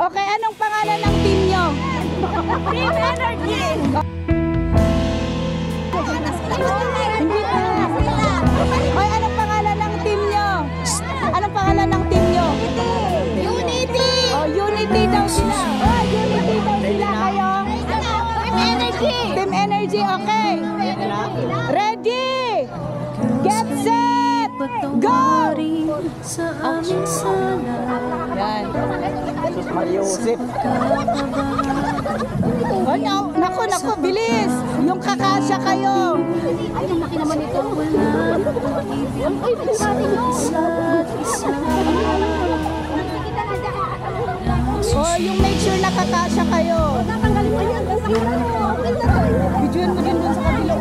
Okay, anong pangalan ng team nyo? Team Energy! Hindi pa. Hoy, anong pangalan ng team nyo? Anong pangalan ng team nyo? Unity! Oh, Unity daw sila. Oh, Unity daw sila kayo. Team Energy! Team Energy, okay. Ready! Get set! Go! Sa aming sala. Yan. Mariusip. Oh, naku, bilis! Yung kakasya kayo. Ay, yung laki naman ito. Oh, yung make sure na kakasya kayo. Tatanggalin mo yan. Videoan mo din dun sa kabila.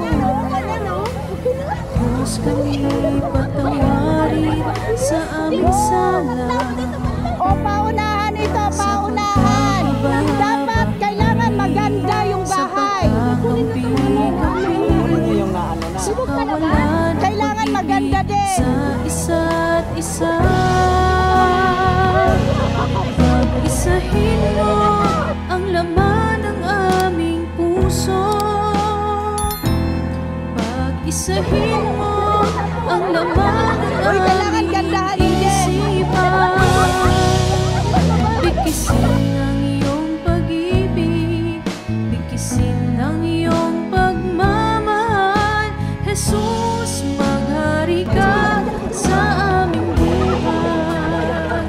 Diyos kami patawarin sa aming sala. O, paunahan ito, paunahan. Dapat, kailangan maganda yung bahay. Sa kawalan, Kailangan maganda din. sa isa't isa. Pag-isahin mo ang laman ng aming puso. Pag-isahin mo ang laman ng Uy, kailangan aming gandahan din. isipan. Bikisin ang iyong pag-ibig, bikisin ang iyong pagmamahal. Jesus, maghari ka sa aming buhay.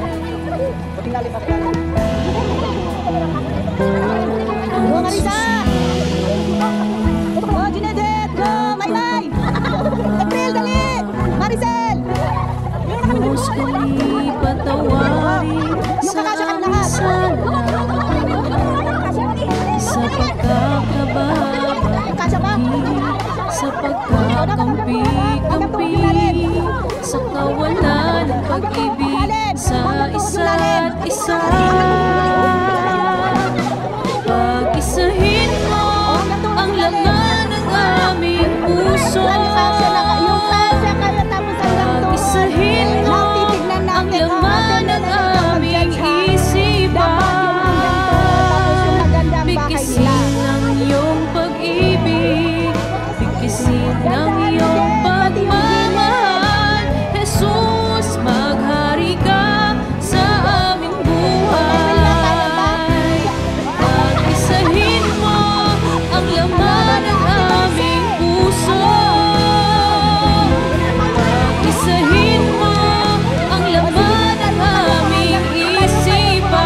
Go, Marisa! Go, Junedet! Go, Maymay! April, dali! Maricel! Diyos kami patawarin sa aming sala. Sa pagkakabahan, Kasya ba? sa pagkakampi-kampi, sa kawalan ng pag-ibig sa isa't isa. Pag-isahin mo ang laman ng aming puso. Yung kasya kayo tapos hanggang doon. Pag-isahin mo Titignan ang natin. laman ng aming isipan. Bikisin ang iyong pag-ibig, bikisin ang iyong pagmamahal. Jesus, maghari ka sa aming buhay. Pag-isahin mo ang laman ng aming puso. Pag-isahin mo ang laman ng aming isipan.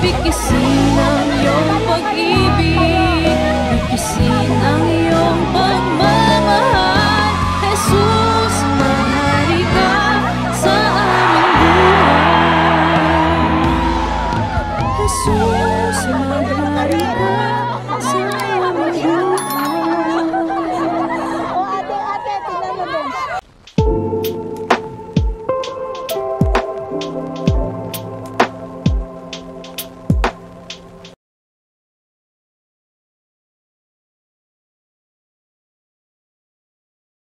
Bikisin ang iyong pag-ibig, bikisin ang iyong pagmamahal. Jesus, maghari ka sa aming buhay. Jesus, maghari ka